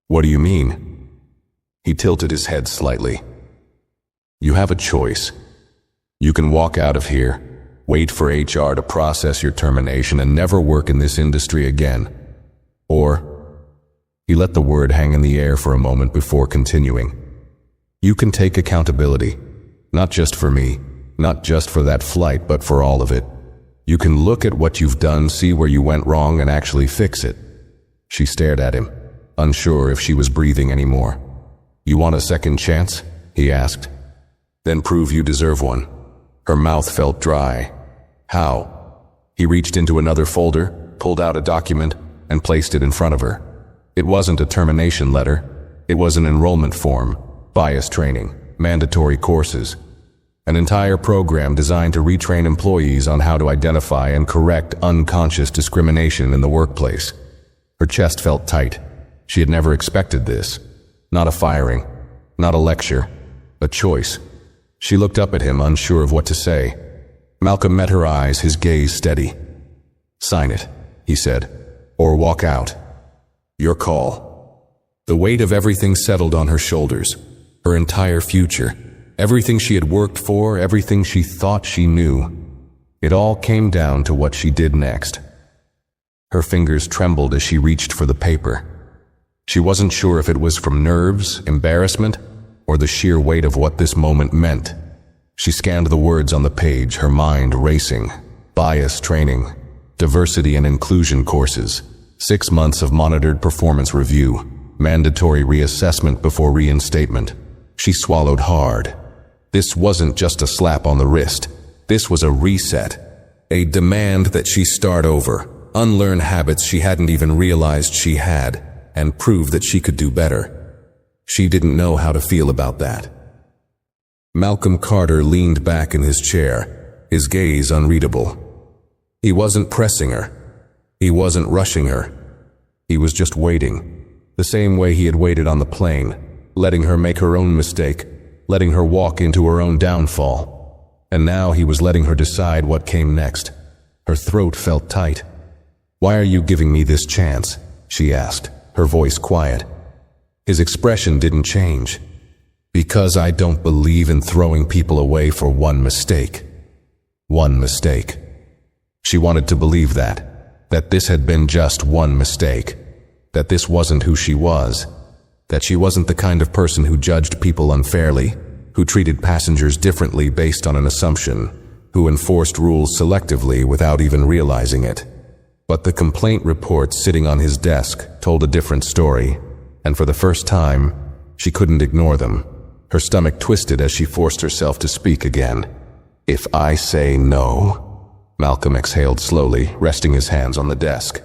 What do you mean? He tilted his head slightly. You have a choice. You can walk out of here, wait for HR to process your termination, and never work in this industry again. Or, he let the word hang in the air for a moment before continuing. You can take accountability, not just for me, not just for that flight, but for all of it. You can look at what you've done, see where you went wrong, and actually fix it. She stared at him, unsure if she was breathing anymore. You want a second chance? He asked. Then prove you deserve one. Her mouth felt dry. How? He reached into another folder, pulled out a document, and placed it in front of her. It wasn't a termination letter. It was an enrollment form, bias training, mandatory courses. An entire program designed to retrain employees on how to identify and correct unconscious discrimination in the workplace. Her chest felt tight. She had never expected this. Not a firing, not a lecture, a choice. She looked up at him, unsure of what to say. Malcolm met her eyes, his gaze steady. Sign it, he said, or walk out. Your call. The weight of everything settled on her shoulders. Her entire future. Everything she had worked for, everything she thought she knew. It all came down to what she did next. Her fingers trembled as she reached for the paper. She wasn't sure if it was from nerves, embarrassment, or the sheer weight of what this moment meant. She scanned the words on the page, her mind racing. Bias training, diversity and inclusion courses, 6 months of monitored performance review, mandatory reassessment before reinstatement. She swallowed hard. This wasn't just a slap on the wrist. This was a reset, a demand that she start over, unlearn habits she hadn't even realized she had, and prove that she could do better. She didn't know how to feel about that. Malcolm Carter leaned back in his chair, his gaze unreadable. He wasn't pressing her. He wasn't rushing her. He was just waiting, the same way he had waited on the plane, letting her make her own mistake, letting her walk into her own downfall. And now he was letting her decide what came next. Her throat felt tight. Why are you giving me this chance? She asked, her voice quiet. His expression didn't change. Because I don't believe in throwing people away for one mistake. One mistake. She wanted to believe that this had been just one mistake, that this wasn't who she was, that she wasn't the kind of person who judged people unfairly, who treated passengers differently based on an assumption, who enforced rules selectively without even realizing it. But the complaint reports sitting on his desk told a different story, and for the first time, she couldn't ignore them. Her stomach twisted as she forced herself to speak again. If I say no, Malcolm exhaled slowly, resting his hands on the desk.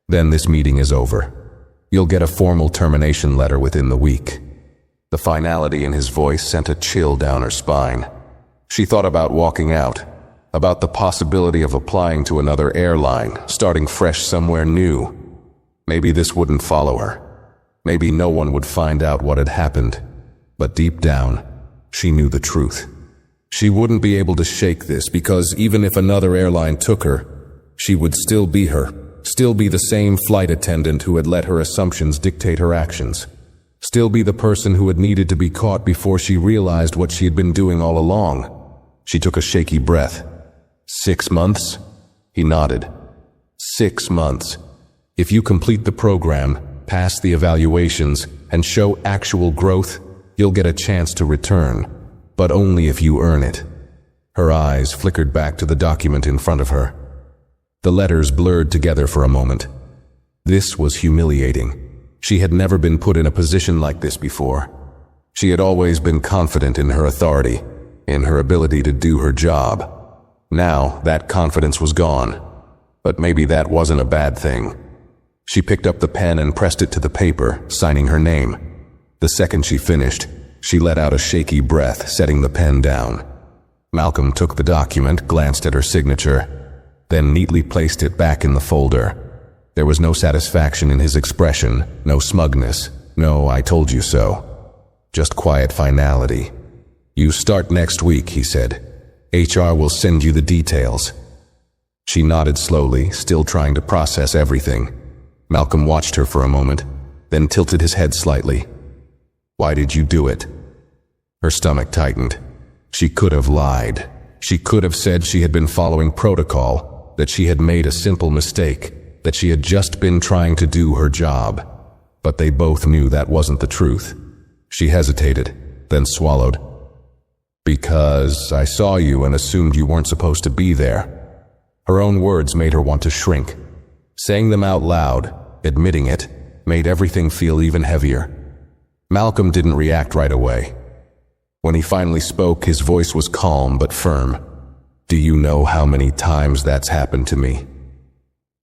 Then this meeting is over. You'll get a formal termination letter within the week. The finality in his voice sent a chill down her spine. She thought about walking out, about the possibility of applying to another airline, starting fresh somewhere new. Maybe this wouldn't follow her. Maybe no one would find out what had happened. But deep down, she knew the truth. She wouldn't be able to shake this because even if another airline took her, she would still be her, still be the same flight attendant who had let her assumptions dictate her actions, still be the person who had needed to be caught before she realized what she had been doing all along. She took a shaky breath. 6 months? He nodded. 6 months. If you complete the program, pass the evaluations, and show actual growth, you'll get a chance to return, but only if you earn it. Her eyes flickered back to the document in front of her. The letters blurred together for a moment. This was humiliating. She had never been put in a position like this before. She had always been confident in her authority, in her ability to do her job. Now that confidence was gone, but maybe that wasn't a bad thing. She picked up the pen and pressed it to the paper, signing her name. The second she finished, she let out a shaky breath, setting the pen down. Malcolm took the document, glanced at her signature, then neatly placed it back in the folder. There was no satisfaction in his expression, no smugness, no "I told you so." Just quiet finality. You start next week, he said. HR will send you the details. She nodded slowly, still trying to process everything. Malcolm watched her for a moment, then tilted his head slightly. "Why did you do it?" Her stomach tightened. She could have lied. She could have said she had been following protocol, that she had made a simple mistake, that she had just been trying to do her job. But they both knew that wasn't the truth. She hesitated, then swallowed. "Because I saw you and assumed you weren't supposed to be there." Her own words made her want to shrink. Saying them out loud, admitting it, made everything feel even heavier. Malcolm didn't react right away. When he finally spoke, his voice was calm but firm. "Do you know how many times that's happened to me?"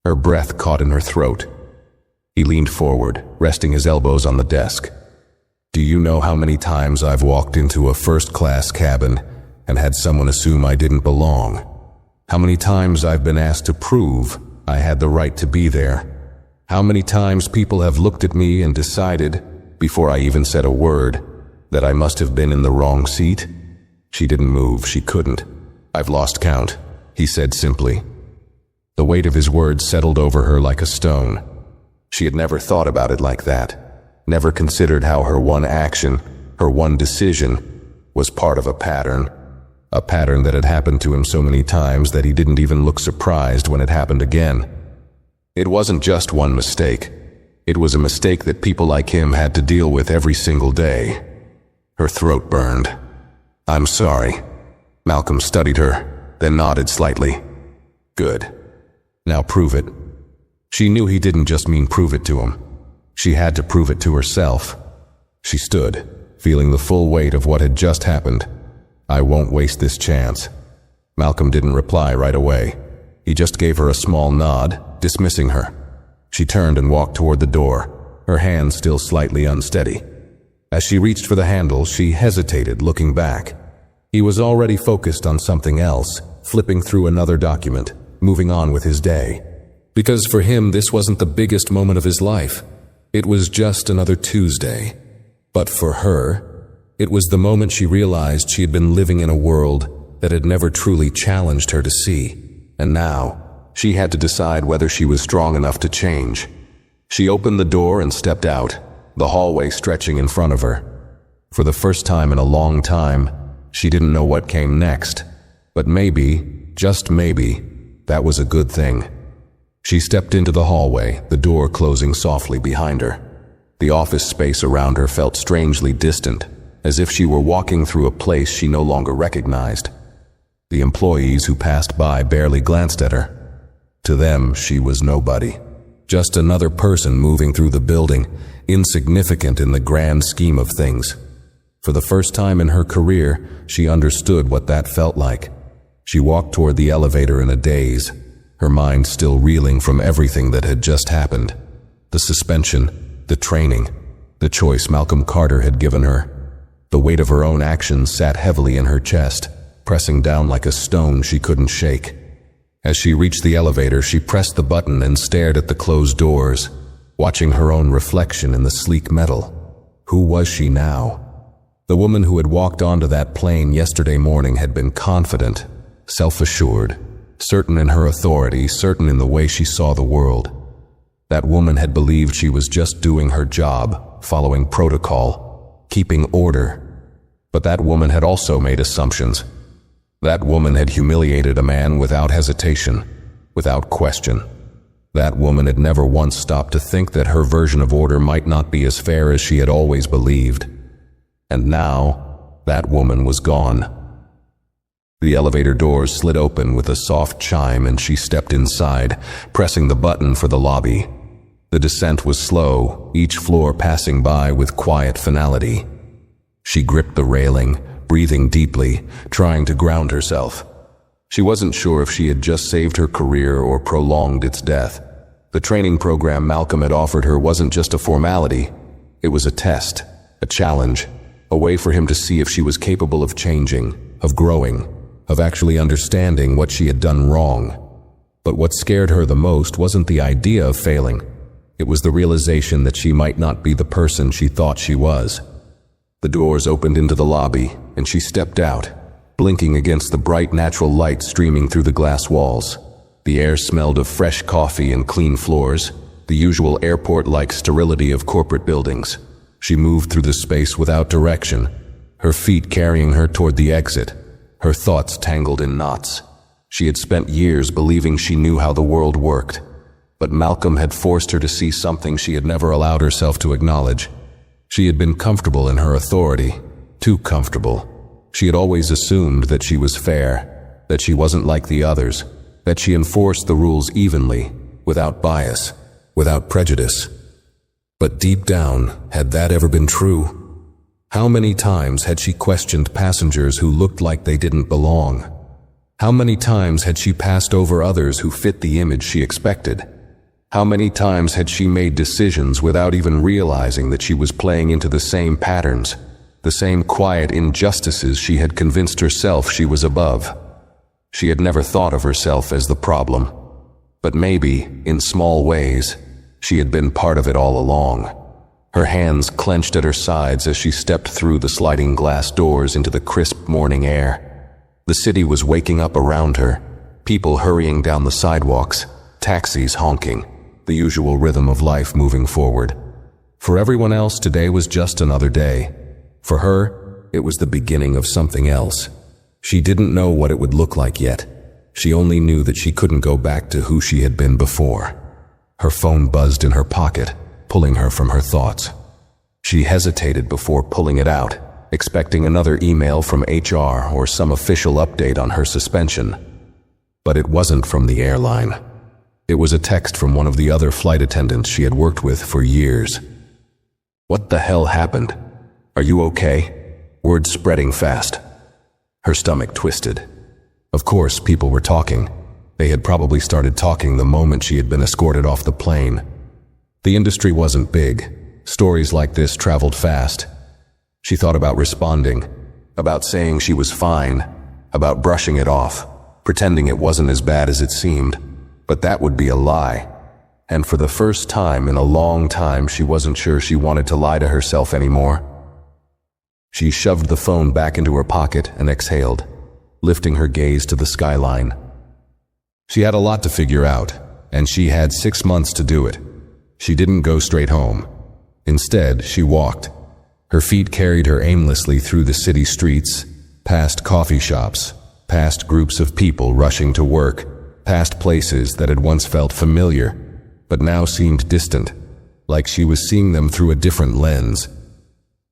Her breath caught in her throat. He leaned forward, resting his elbows on the desk. "Do you know how many times I've walked into a first-class cabin and had someone assume I didn't belong? How many times I've been asked to prove I had the right to be there? How many times people have looked at me and decided, before I even said a word, that I must have been in the wrong seat?" She didn't move. She couldn't. "I've lost count," he said simply. The weight of his words settled over her like a stone. She had never thought about it like that, never considered how her one action, her one decision, was part of a pattern that had happened to him so many times that he didn't even look surprised when it happened again. It wasn't just one mistake. It was a mistake that people like him had to deal with every single day. Her throat burned. "I'm sorry." Malcolm studied her, then nodded slightly. "Good. Now prove it." She knew he didn't just mean prove it to him. She had to prove it to herself. She stood, feeling the full weight of what had just happened. "I won't waste this chance." Malcolm didn't reply right away. He just gave her a small nod, dismissing her. She turned and walked toward the door, her hand still slightly unsteady. As she reached for the handle, she hesitated, looking back. He was already focused on something else, flipping through another document, moving on with his day. Because for him, this wasn't the biggest moment of his life. It was just another Tuesday. But for her, it was the moment she realized she had been living in a world that had never truly challenged her to see. And now, she had to decide whether she was strong enough to change. She opened the door and stepped out, the hallway stretching in front of her. For the first time in a long time, she didn't know what came next. But maybe, just maybe, that was a good thing. She stepped into the hallway, the door closing softly behind her. The office space around her felt strangely distant, as if she were walking through a place she no longer recognized. The employees who passed by barely glanced at her. To them, she was nobody. Just another person moving through the building, insignificant in the grand scheme of things. For the first time in her career, she understood what that felt like. She walked toward the elevator in a daze, her mind still reeling from everything that had just happened. The suspension, the training, the choice Malcolm Carter had given her. The weight of her own actions sat heavily in her chest, pressing down like a stone she couldn't shake. As she reached the elevator, she pressed the button and stared at the closed doors, watching her own reflection in the sleek metal. Who was she now? The woman who had walked onto that plane yesterday morning had been confident, self-assured, certain in her authority, certain in the way she saw the world. That woman had believed she was just doing her job, following protocol, keeping order. But that woman had also made assumptions. That woman had humiliated a man without hesitation, without question. That woman had never once stopped to think that her version of order might not be as fair as she had always believed. And now, that woman was gone. The elevator doors slid open with a soft chime and she stepped inside, pressing the button for the lobby. The descent was slow, each floor passing by with quiet finality. She gripped the railing, breathing deeply, trying to ground herself. She wasn't sure if she had just saved her career or prolonged its death. The training program Malcolm had offered her wasn't just a formality. It was a test, a challenge, a way for him to see if she was capable of changing, of growing, of actually understanding what she had done wrong. But what scared her the most wasn't the idea of failing. It was the realization that she might not be the person she thought she was. The doors opened into the lobby, and she stepped out, blinking against the bright natural light streaming through the glass walls. The air smelled of fresh coffee and clean floors, the usual airport-like sterility of corporate buildings. She moved through the space without direction, her feet carrying her toward the exit, her thoughts tangled in knots. She had spent years believing she knew how the world worked, but Malcolm had forced her to see something she had never allowed herself to acknowledge. She had been comfortable in her authority, too comfortable. She had always assumed that she was fair, that she wasn't like the others, that she enforced the rules evenly, without bias, without prejudice. But deep down, had that ever been true? How many times had she questioned passengers who looked like they didn't belong? How many times had she passed over others who fit the image she expected? How many times had she made decisions without even realizing that she was playing into the same patterns, the same quiet injustices she had convinced herself she was above? She had never thought of herself as the problem, but maybe, in small ways, she had been part of it all along. Her hands clenched at her sides as she stepped through the sliding glass doors into the crisp morning air. The city was waking up around her, people hurrying down the sidewalks, taxis honking, the usual rhythm of life moving forward. For everyone else, today was just another day. For her, it was the beginning of something else. She didn't know what it would look like yet. She only knew that she couldn't go back to who she had been before. Her phone buzzed in her pocket, pulling her from her thoughts. She hesitated before pulling it out, expecting another email from HR or some official update on her suspension. But it wasn't from the airline. It was a text from one of the other flight attendants she had worked with for years. "What the hell happened? Are you okay?" Words spreading fast. Her stomach twisted. Of course, people were talking. They had probably started talking the moment she had been escorted off the plane. The industry wasn't big. Stories like this traveled fast. She thought about responding, about saying she was fine, about brushing it off, pretending it wasn't as bad as it seemed. But that would be a lie. And for the first time in a long time, she wasn't sure she wanted to lie to herself anymore. She shoved the phone back into her pocket and exhaled, lifting her gaze to the skyline. She had a lot to figure out, and she had 6 months to do it. She didn't go straight home. Instead, she walked. Her feet carried her aimlessly through the city streets, past coffee shops, past groups of people rushing to work, past places that had once felt familiar, but now seemed distant, like she was seeing them through a different lens.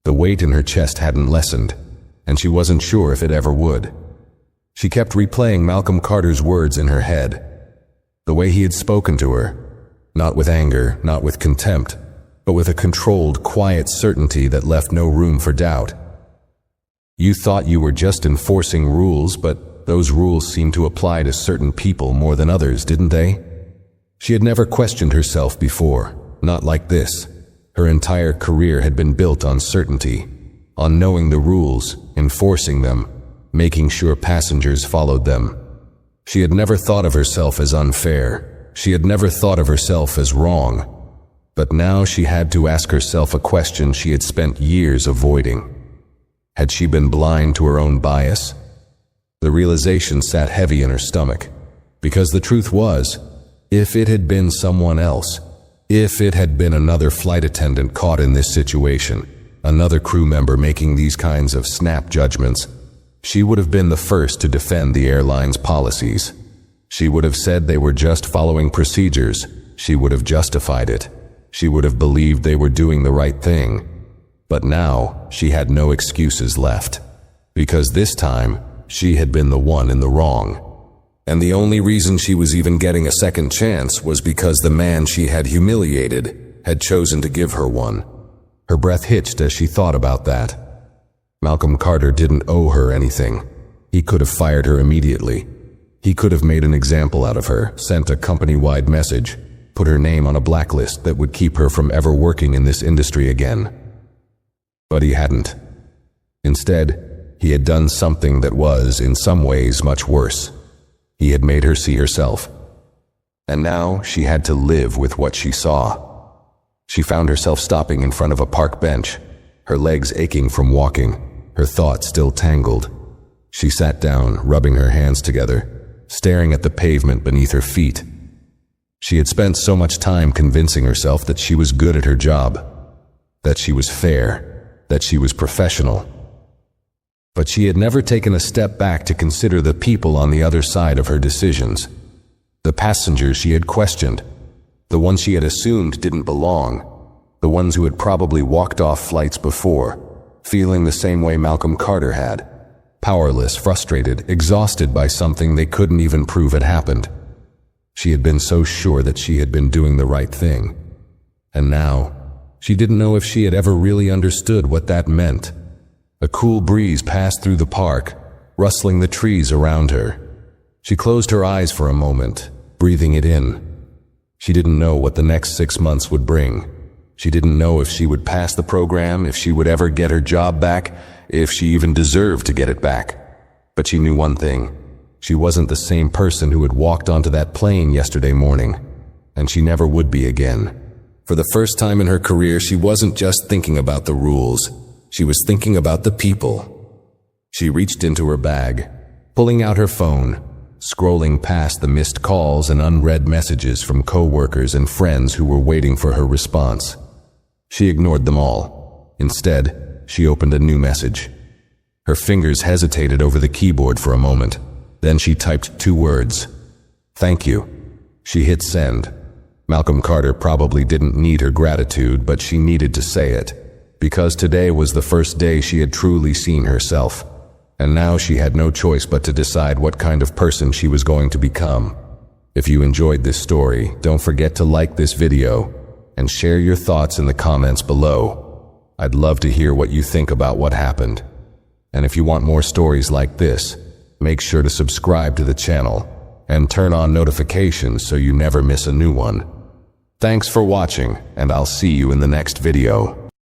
The weight in her chest hadn't lessened, and she wasn't sure if it ever would. She kept replaying Malcolm Carter's words in her head, the way he had spoken to her, not with anger, not with contempt, but with a controlled, quiet certainty that left no room for doubt. "You thought you were just enforcing rules, but those rules seemed to apply to certain people more than others, didn't they?" She had never questioned herself before, not like this. Her entire career had been built on certainty, on knowing the rules, enforcing them, making sure passengers followed them. She had never thought of herself as unfair. She had never thought of herself as wrong. But now she had to ask herself a question she had spent years avoiding. Had she been blind to her own bias? The realization sat heavy in her stomach, because the truth was, if it had been someone else, if it had been another flight attendant caught in this situation, another crew member making these kinds of snap judgments, she would have been the first to defend the airline's policies. She would have said they were just following procedures. She would have justified it. She would have believed they were doing the right thing. But now, she had no excuses left. Because this time, she had been the one in the wrong. And the only reason she was even getting a second chance was because the man she had humiliated had chosen to give her one. Her breath hitched as she thought about that. Malcolm Carter didn't owe her anything. He could have fired her immediately. He could have made an example out of her, sent a company-wide message, put her name on a blacklist that would keep her from ever working in this industry again. But he hadn't. Instead, he had done something that was, in some ways, much worse. He had made her see herself. And now she had to live with what she saw. She found herself stopping in front of a park bench, her legs aching from walking, her thoughts still tangled. She sat down, rubbing her hands together, staring at the pavement beneath her feet. She had spent so much time convincing herself that she was good at her job, that she was fair, that she was professional. But she had never taken a step back to consider the people on the other side of her decisions. The passengers she had questioned, the ones she had assumed didn't belong, the ones who had probably walked off flights before, feeling the same way Malcolm Carter had, powerless, frustrated, exhausted by something they couldn't even prove had happened. She had been so sure that she had been doing the right thing. And now, she didn't know if she had ever really understood what that meant. A cool breeze passed through the park, rustling the trees around her. She closed her eyes for a moment, breathing it in. She didn't know what the next 6 months would bring. She didn't know if she would pass the program, if she would ever get her job back, if she even deserved to get it back. But she knew one thing. She wasn't the same person who had walked onto that plane yesterday morning, and she never would be again. For the first time in her career, she wasn't just thinking about the rules. She was thinking about the people. She reached into her bag, pulling out her phone, scrolling past the missed calls and unread messages from coworkers and friends who were waiting for her response. She ignored them all. Instead, she opened a new message. Her fingers hesitated over the keyboard for a moment. Then she typed 2 words. "Thank you." She hit send. Malcolm Carter probably didn't need her gratitude, but she needed to say it, because today was the first day she had truly seen herself, and now she had no choice but to decide what kind of person she was going to become. If you enjoyed this story, don't forget to like this video and share your thoughts in the comments below. I'd love to hear what you think about what happened. And if you want more stories like this, make sure to subscribe to the channel and turn on notifications so you never miss a new one. Thanks for watching, and I'll see you in the next video.